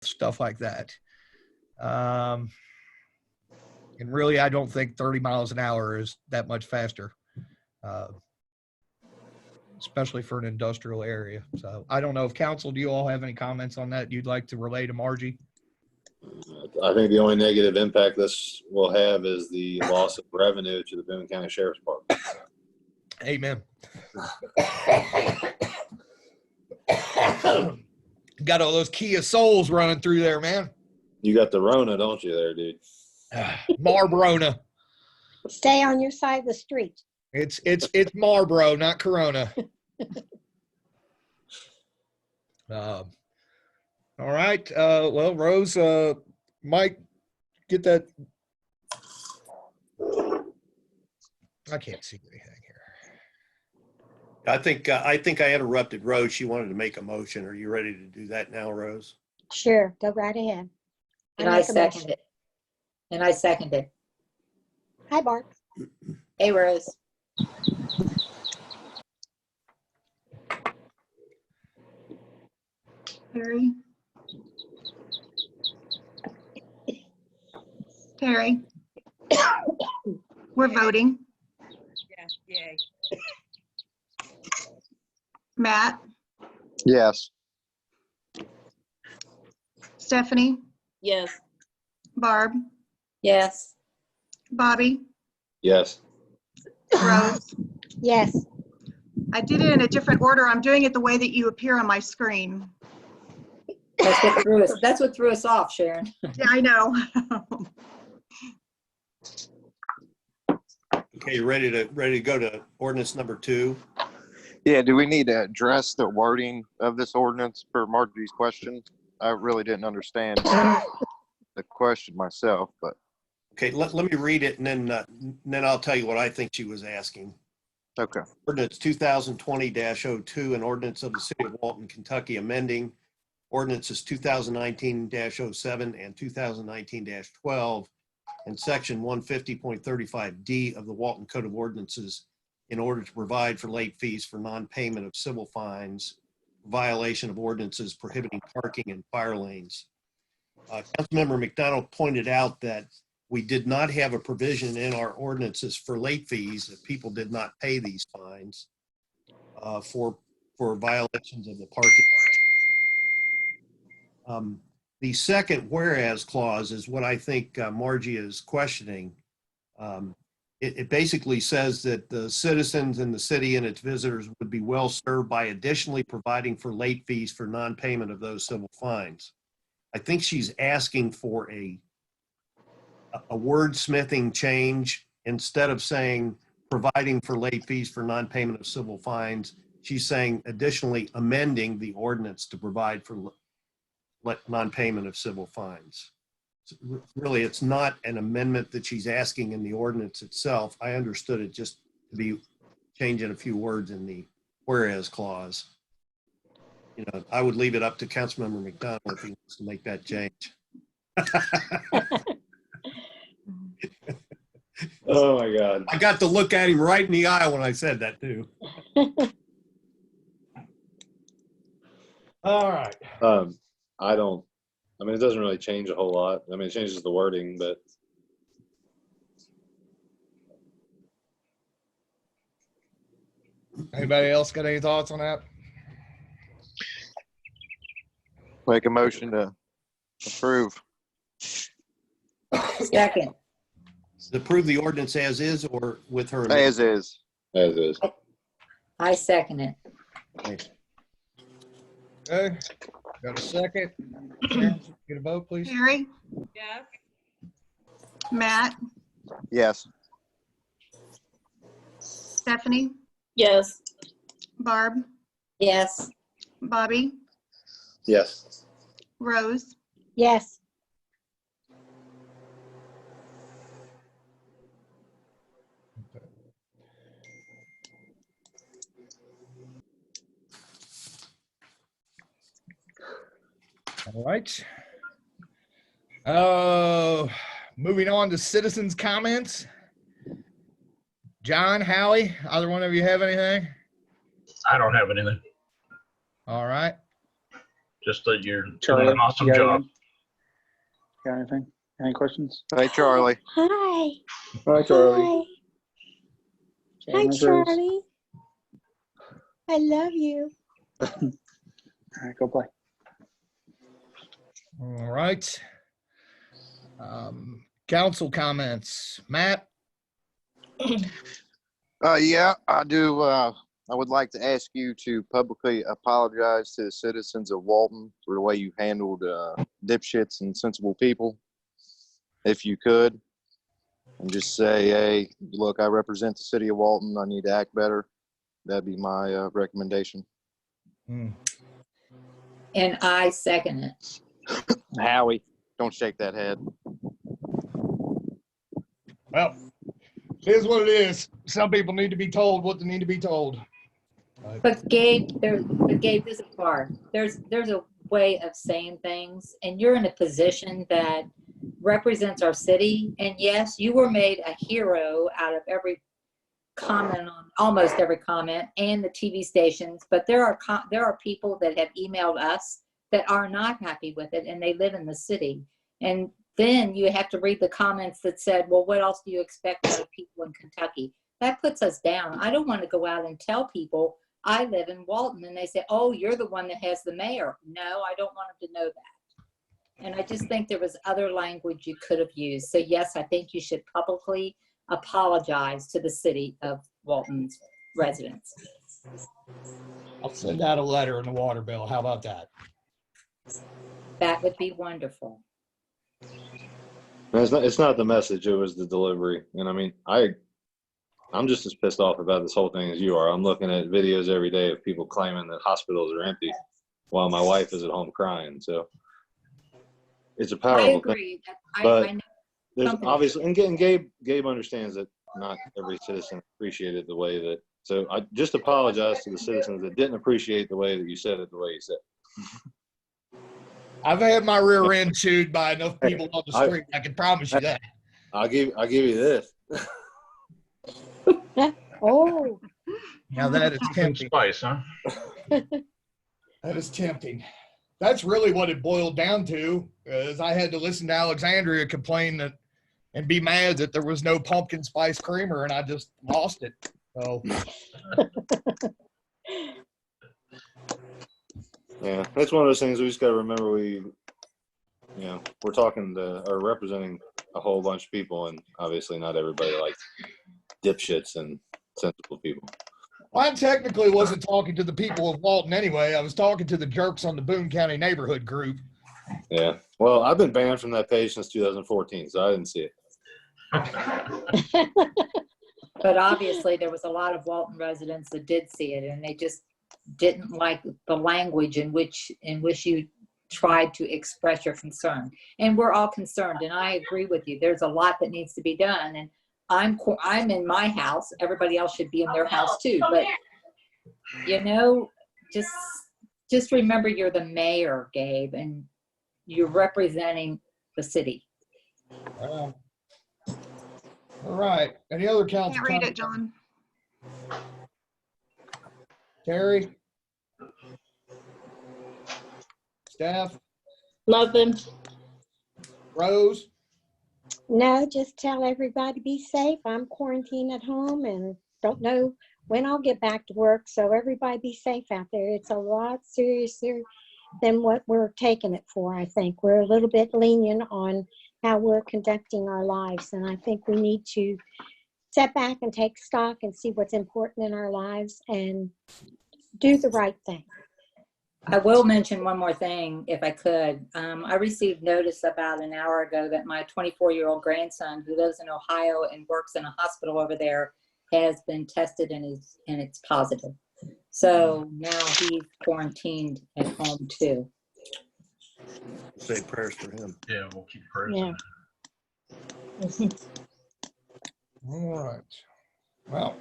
stuff like that. And really, I don't think 30 miles an hour is that much faster, especially for an industrial area. So I don't know if council, do you all have any comments on that you'd like to relay to Margie? I think the only negative impact this will have is the loss of revenue to the Boone County Sheriff's Department. Amen. Got all those Kia Souls running through there, man. You got the Rona, don't you, there, dude? Marbrona. Stay on your side of the street. It's Marlboro, not Corona. All right. Well, Rose, Mike, get that. I can't see anything here. I think I interrupted Rose. She wanted to make a motion. Are you ready to do that now, Rose? Sure, go right ahead. And I second it. And I second it. Hi, Bart. Hey, Rose. Perry. Perry. We're voting. Yes, yay. Matt. Yes. Stephanie. Yes. Barb. Yes. Bobby. Yes. Rose. Yes. I did it in a different order. I'm doing it the way that you appear on my screen. That's what threw us off, Sharon. Yeah, I know. Okay, you ready to go to ordinance number 2? Yeah, do we need to address the wording of this ordinance for Marjorie's question? I really didn't understand the question myself, but. Okay, let me read it, and then I'll tell you what I think she was asking. Okay. Ordinance 2020-02, an ordinance of the City of Walton, Kentucky, amending ordinances 2019-07 and 2019-12, and section 150.35D of the Walton Code of Ordinances in order to provide for late fees for non-payment of civil fines, violation of ordinances prohibiting parking in fire lanes. Councilmember McDonald pointed out that we did not have a provision in our ordinances for late fees if people did not pay these fines for violations of the parking. The second whereas clause is what I think Margie is questioning. It basically says that the citizens in the city and its visitors would be well served by additionally providing for late fees for non-payment of those civil fines. I think she's asking for a wordsmithing change. Instead of saying providing for late fees for non-payment of civil fines, she's saying additionally amending the ordinance to provide for non-payment of civil fines. So really, it's not an amendment that she's asking in the ordinance itself. I understood it just to be changing a few words in the whereas clause. You know, I would leave it up to Councilmember McDonald if he wants to make that change. Oh my God. I got to look at him right in the eye when I said that too. All right. I mean, it doesn't really change a whole lot. I mean, it changes the wording, but. Anybody else got any thoughts on that? Make a motion to approve. Second. To approve the ordinance as is or with her? As is. As is. I second it. Okay. Got a second? Sharon, get a vote, please. Perry. Yes. Matt. Yes. Stephanie. Yes. Barb. Yes. Bobby. Yes. Rose. Yes. All right. Moving on to citizens' comments. John, Howie, either one of you have anything? I don't have anything. All right. Just that you're doing Charlie, an awesome you got job. anything? Got anything? Any questions? Hey, Charlie. Hi. Hi, Charlie. Hi. Hi, Cameras. Charlie. I love you. All right, go play. All right. Council comments. Matt? Yeah, I do. I would like to ask you to publicly apologize to the citizens of Walton for the way you handled dipshits and sensible people. If you could, and just say, hey, look, I represent the city of Walton. I need to act better. That'd be my recommendation. Hmm. And I second it. Howie, don't shake that head. Well, it is what it is. Some people need to be told what they need to be told. But Gabe, Gabe, this is far. There's a way of saying things, and you're in a position that represents our city. And yes, you were made a hero out of every comment on almost every comment and the TV stations. But there are people that have emailed us that are not happy with it, and they live in the city. And then you have to read the comments that said, well, what else do you expect out of people in Kentucky? That puts us down. I don't want to go out and tell people I live in Walton and they say, oh, you're the one that has the mayor. No, I don't want them to know that. And I just think there was other language you could have used. So yes, I think you should publicly apologize to the city of Walton's residents. I'll send out a letter in the water bill. How about that? That would be wonderful. It's not the message, it was the delivery. And I mean, I'm just as pissed off about this whole thing as you are. I'm looking at videos every day of people claiming that hospitals are empty while my wife is at home crying. So it's a I powerful thing. agree. But I know there's something- obviously, and Gabe understands that not every citizen appreciated the way that, so I just apologize to the citizens that didn't appreciate the way that you said it the way you said it. I've had my rear end chewed by enough people on the street. I can promise you that. I'll give you this. Oh, Now that is Some tempting. spice, huh? That is tempting. That's really what it boiled down to, is I had to listen to Alexandria complain that and be mad that there was no pumpkin spice creamer, and I just lost it. So Yeah, that's one of those things we just got to remember. We're talking to or representing a whole bunch of people, and obviously not everybody likes dipshits and sensible people. I technically wasn't talking to the people of Walton anyway. I was talking to the jerks on the Boone County neighborhood group. Yeah. Well, I've been banned from that page since 2014, so I didn't see it. But obviously there was a lot of Walton residents that did see it, and they just didn't like the language in which you tried to express your concern. And we're all concerned, and I agree with you. There's a lot that needs to be done, and I'm in my house. Everybody else should be in their house too. But just remember you're the mayor, Gabe, and you're representing the city. All right. Any other council Can't read it, comments? John. Terry? Staff? Nothing. Rose? no, just tell everybody to be safe. I'm quarantined at home and don't know when I'll get back to work. So everybody be safe out there. It's a lot seriouser than what we're taking it for, I think. We're a little bit lenient on how we're conducting our lives. And I think we need to step back and take stock and see what's important in our lives and do the right thing. I will mention one more thing, if I could. I received notice about an hour ago that my 24-year-old grandson, who lives in Ohio and works in a hospital over there, has been tested and it's positive. So now he's quarantined at home too. Say prayers for him. Yeah, we'll keep prayers. Yeah. All right. Well,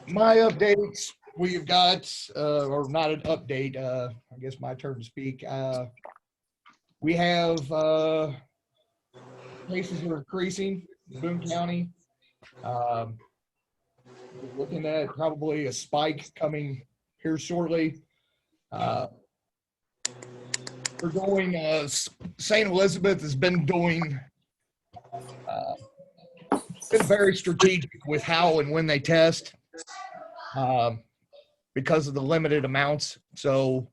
my updates, we've got, or not an update, I guess my turn to speak. We have cases are increasing in Boone County. We're looking at probably a spike coming here shortly. we're going, St. Elizabeth has been doing, been very strategic with how and when they test, because of the limited amounts. So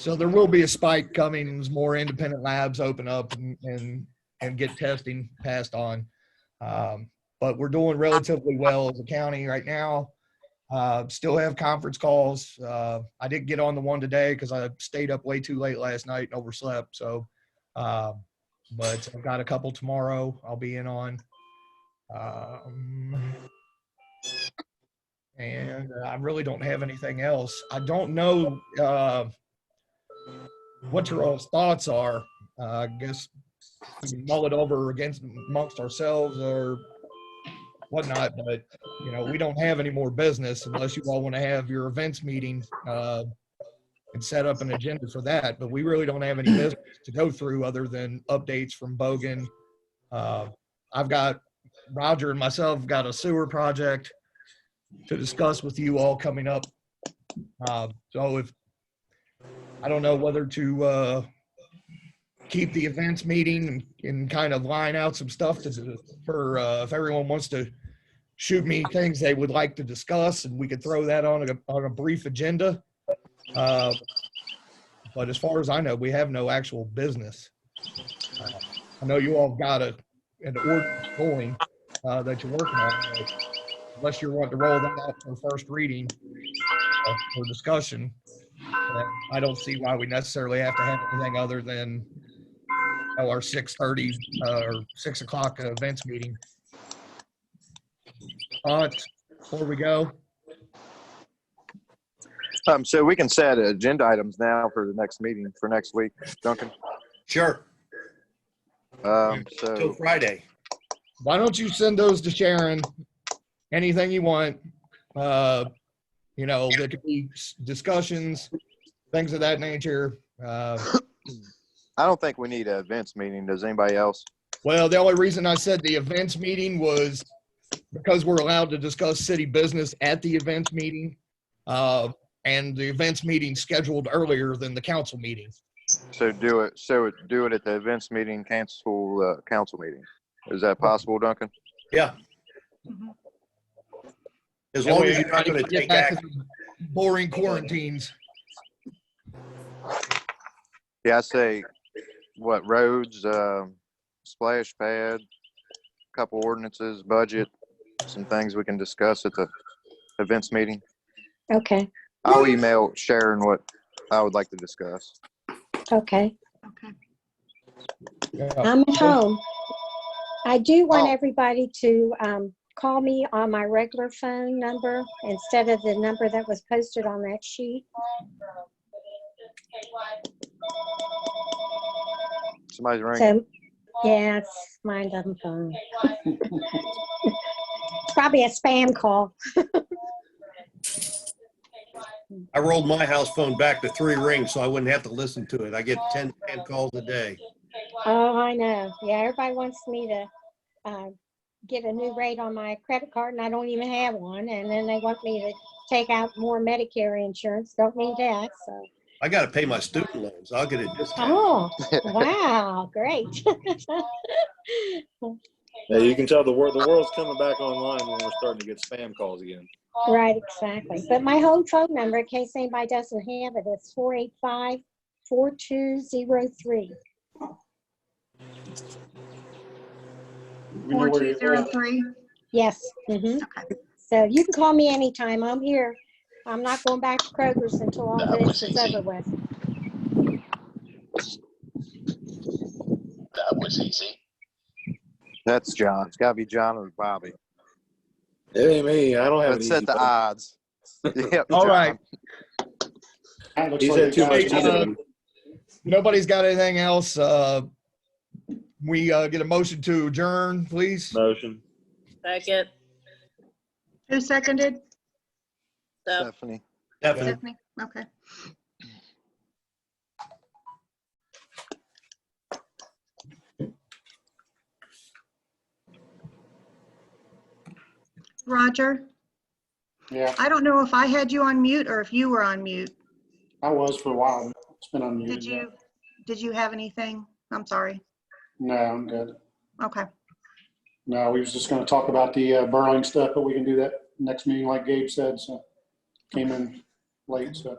there will be a spike coming as more independent labs open up and get testing passed on. But we're doing relatively well as a county right now. Still have conference calls. I didn't get on the one today because I stayed up way too late last night and overslept. So, but I've got a couple tomorrow I'll be in on. And I really don't have anything else. I don't know what your all's thoughts are. I guess we can mull it over amongst ourselves or whatnot, but you know, we don't have any more business unless you all want to have your events meeting and set up an agenda for that. But we really don't have any business to go through other than updates from Bogan. I've got Roger and myself got a sewer project to discuss with you all coming up. So if I don't know whether to keep the events meeting and kind of line out some stuff for if everyone wants to shoot me things they would like to discuss, and we could throw that on a brief agenda. But as far as I know, we have no actual business. I know you all got an ordinance going that you're working on, but unless you're wanting to roll that out for first reading for discussion, I don't see why we necessarily have to have anything other than our 6:30 or 6 o'clock events meeting. Before we go. So we can set agenda items now for the next meeting for next week, Duncan. Sure. Till So Friday. Why don't you send those to Sharon? Anything you want. You know, there could be discussions, things of that nature. I don't think we need an events meeting. Does anybody else? Well, the only reason I said the events meeting was because we're allowed to discuss city business at the events meeting, and the events meeting scheduled earlier than the council meeting. So do it at the events meeting, cancel council meeting. Is that possible, Duncan? Yeah. As long as you're not going to get take back action. to the boring quarantines. Yeah, I say what roads, splash pad, couple ordinances, budget, some things we can discuss at the events meeting. Okay, I'll email Sharon what I would like to discuss. okay. Okay. Yeah. I'm at home. I do want Oh. everybody to call me on my regular phone number instead of the number that was posted on that sheet. Somebody's ringing. So, yeah, it's mine doesn't phone. It's probably a spam call. I rolled my house phone back to 3 rings so I wouldn't have to listen to it. I get 10 calls a day. Oh, I know. Yeah, everybody wants me to get a new rate on my credit card, and I don't even have one. And then they want me to take out more Medicare insurance. Don't need that. So. I got to pay my student loans. I'll get a discount. Oh, wow, great. Yeah, you can tell the world's coming back online when we're starting to get spam calls again. Right, exactly. But my home phone number, in case anybody doesn't have it, is 485-4203. 4203. Yes. Mm-hmm. Okay. So you can call me anytime. I'm here. I'm not going back to Kroger's until all this is over with. That was easy. That's John. It's got to be John or Bobby. It ain't me. I don't have Let's set the phone. odds. Yep, All John. right. He's had too much Hey, tea. Nobody's got anything else. We get a motion to adjourn, please. Motion. Second. Who seconded? Stephanie. Definitely. Stephanie. Okay. Roger, Yeah. I don't know if I had you on mute or if you were on mute. I was for a while. It's been unmuted. Did you have anything? I'm sorry. No, I'm good. Okay. No, we was just gonna talk about the Burling stuff, but we can do that next meeting like Gabe said, so came in late, so.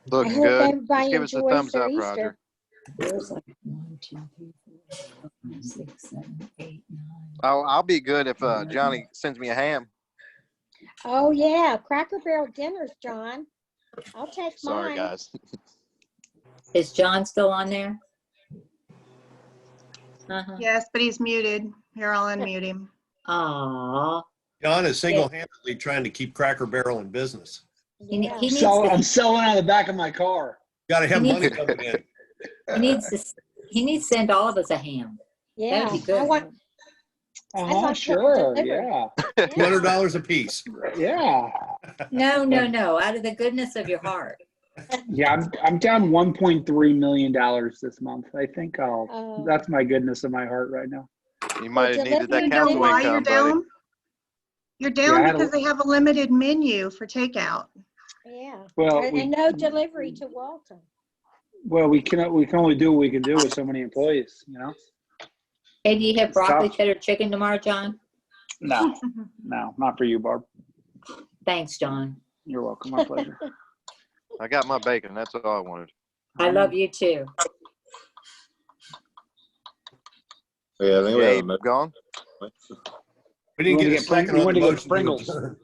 I Looking hope good. Just everybody give us a enjoys thumbs their up, Easter. Roger. There's like 1, 2, 3, 4, 5, 6, 7, 8, 9. I'll be good if Johnny sends me a ham. Oh, yeah, Cracker Barrel dinners, John. I'll take Sorry, mine. guys. Is John still on there? Uh-huh. Yes, but he's muted. Here, I'll unmute him. Aw. John is single-handedly trying to keep Cracker Barrel in business. He Yeah. needs to, I'm selling out of the back of my car. Got to have He money needs- coming in. he needs to send all of us a ham. Yeah, That'd be good. I want one Sure, delivered. yeah, $200 a piece. yeah. No, no, no. Out of the goodness of your heart. Yeah, I'm down $1.3 million this month. I think Oh. that's my goodness of my heart right now. You might have needed that You know council why you're income, buddy. down? You're Yeah, I down had a- because they have a limited menu for takeout. Yeah. Well, And no delivery to Walton. we can only do what we can do with so many employees, you know? Hey, do you have It's broccoli tough. cheddar chicken tomorrow, John? No, not for you, Barb. Thanks, John. You're welcome. My pleasure. I got my bacon. That's all I wanted. I love you too. Yeah, I think we have a Gabe, mo- gone? We didn't wanna get a get Pring- second we on wanna the get motion. to Pringles. adjourn.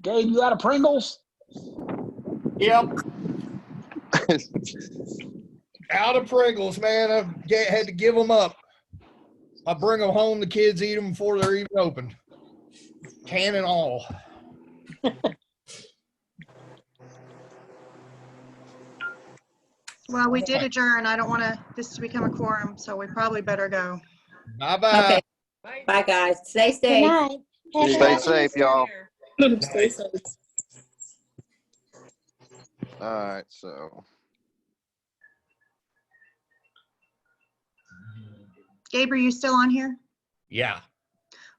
Gabe, you out of Pringles? Yep. Out of Pringles, man. Had to give them up. I bring them home. The kids eat them before they're even opened. Can and all. Well, we did adjourn. I don't want this to become a quorum, so we probably better go. Bye-bye. Okay. Bye, guys. Stay Good safe. night. Have a Stay happy safe, Easter. y'all. Stay safe. All right, so. Gabe, are you still on here? Yeah.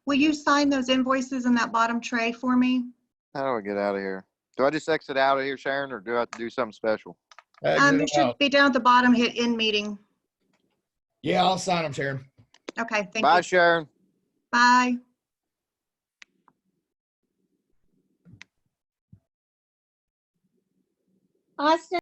Will you sign those invoices in that bottom tray for me? How do I get out of here? Do I just exit out of here, Sharon, or do I have to do something special? You should be down at the bottom, hit end meeting. Yeah, I'll sign them, Sharon. Okay, thank Bye, you. Sharon. Bye. Austin.